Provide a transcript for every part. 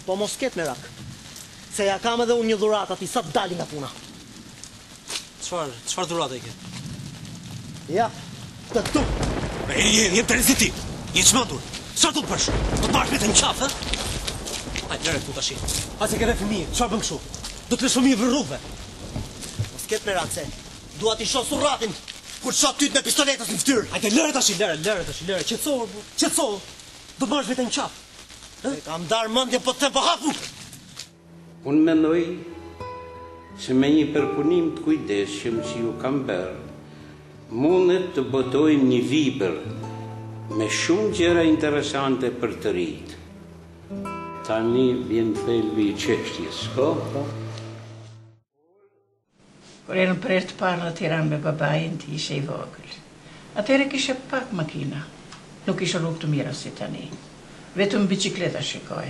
Po mos ket merak. Se ja kam edhe unë një dhuratë ati sa të dali nga puna. Çfarë dhurate ke? Ja, të këtu. Jem të reziti, je çmendur. Çfarë do të bësh? Do të marrësh vetëm qafë? Hajde, lëre këtu tash. A se ke dhe fëmijë, çfarë bën kështu? Do të lësh fëmijë në rrugëve. Mos ket merak se dua t'i shoh surratin kur çat tyt me pistoletës në fytyrë. Hajde, lëre tash, lëre. Qetëso. Do të marrësh vetëm qafë. E kam dar mendje po të them po hapu. Unë mendoj se me një përpunim të kujdesshëm që ju kam bërë, mundet të botojmë një libër me shumë gjëra interesante për të rit. Tani vjen thelbi i çështjes, po? Kur erën për herë të parë në Tiranë me babain, ti ishe i vogël. Atëherë kishe pak makina. Nuk ishe rrugë të mira si tani. Vetëm bicikleta shikoj.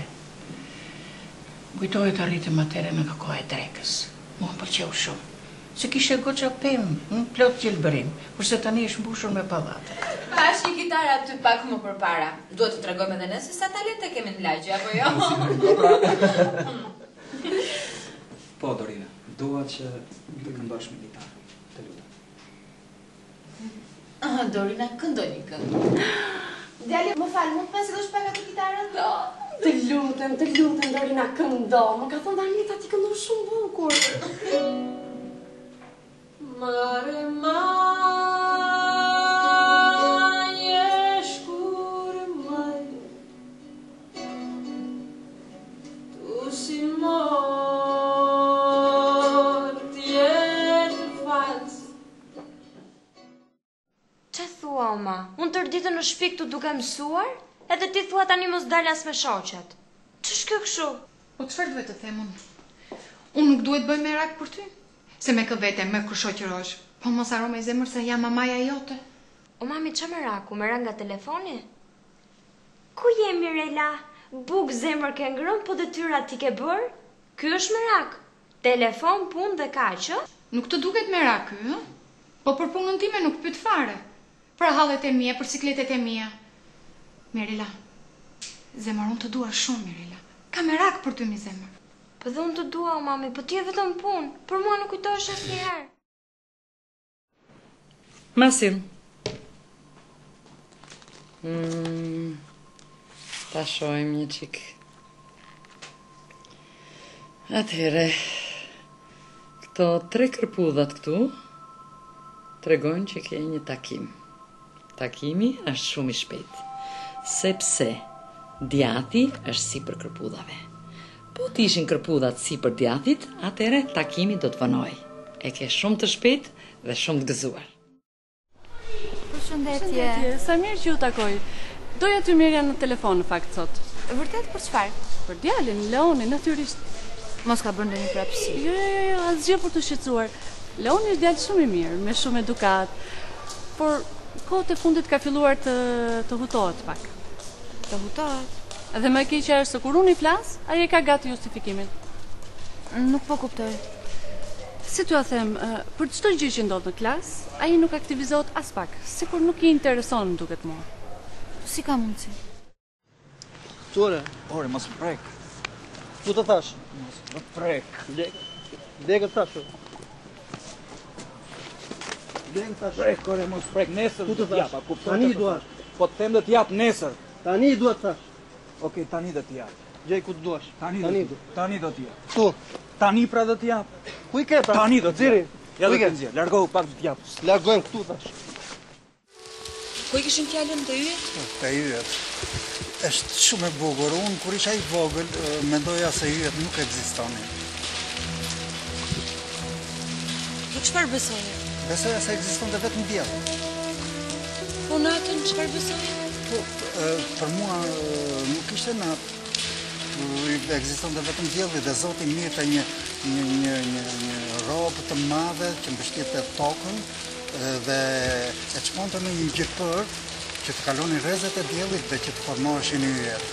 Kujtohet arritëm atëherë në kohë e drekës. Mua më pëlqeu shumë. Se kishe goxha pemë, plot gjelbërim, kurse tani është mbushur me pallate. Pash një gitarë aty pak më përpara. Duhet të tregojmë edhe ne se sa talente kemi në lagje, apo jo? Po, Dorina, dua që të këndosh me gitarë. Të lutem. Dorina, këndoj një këngë. Djali, më falë, mund të pasillosh pak atë gitarën? Të lutem, Dorina, këndo. Më ka thënë Danita ti këndon shumë bukur. Mare manje shkurmaj, tu si mor t'jetë falës. Që thua, oma? Unë tërë ditën në shtëpi këtu duke mësuar, edhe ti thua tani mos dal as me shoqet. Ç'është kjo kështu? Po çfarë duhet të them unë? Unë nuk duhet bëj merak për ty. Se me kë vete, me kur shoqërosh. Po mos haro me zemër se jam mamaja jote. O mami, ç'a meraku? Merak nga telefoni? Ku je Mirela? Buk zemër ke ngrën, po detyra ti ke bër? Ky është merak. Telefon, punë dhe kaq, ë? Nuk të duket merak ky, ë? Po për punën time nuk pyet fare. Për hallet e mia, për sikletet e mia. Mirela. Zemër, unë të dua shumë, Mirela. Ka merak për ty mi zemër. Po dhe unë të dua, o mami, po ti e vetëm punë. Për mua nuk kujtohesh asnjëherë. Masin. Ta shojmë një qik. Atëhere, këto 3 kërpudhat këtu tregojnë që ke një takim. Takimi është shumë i shpejt, sepse djati është si për kërpudhave. Po t'ishin kërpudhat si për djathit, atëhere takimi do të vënoj. E ke shumë të shpejt dhe shumë të gëzuar. Përshëndetje, sa mirë që ju takoj. Doja ty merja në telefon në fakt sot. Vërtet për çfarë? Për djalin, Leoni, natyrisht. Mos ka bërë ndonjë prapësi. Jo, asgjë për të shqetësuar. Leoni është djalë shumë i mirë, me shumë edukat. Por kohët e fundit ka filluar të hutohet pak. Të hutohet? Dhe më keqja është se kur unë i flas, ai e ka gati justifikimin. Nuk po kuptoj. Si t'ua them, për çdo gjë që ndodh në klas, ai nuk aktivizohet as pak, sikur nuk i intereson duket mua. Si ka mundsi? Ore, mos prek. ku të thash? Mos më prek. Legët thash. Prek, ore, mos prek. Nesër Ku të thash? jap, kuptoj. Tani duash. Po të them do t'jap nesër. Tani duhet thash. Okej, tani do t'jap. Gjej ku të duash. Tani do t'jap. Tu. Tani pra do t'jap. Ku i ke pra? Tani do t'jap. Ja do Ku i ke? të nxjerr. Largohu pak do t'jap. Largojmë këtu thash. Ku i kishin fjalën të yjet? Të yjet. Është shumë e bukur. Unë kur isha i vogël, mendoja se yjet nuk ekzistonin. Po çfarë besoje? Besoja se ekzistonte vetëm dielli. Po natën çfarë besoje? Po, për mua nuk ishte natë. Ekzistonte vetëm dielli dhe Zoti mirte një robë të madhe që mbështjente tokën dhe e çmonte në një gjepër që të kalonin rrezet e diellit dhe që të formoheshin yjet.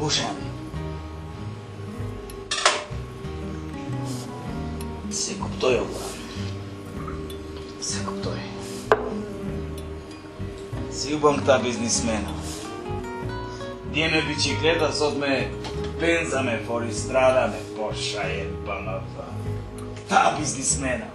Kushe? Se kuptoj, vëlla. Se kuptoj. Si u bën këta biznismena? Dje me bicikleta, sot me benza, me foristrada, me Porsche, e BMW. Këta biznismena.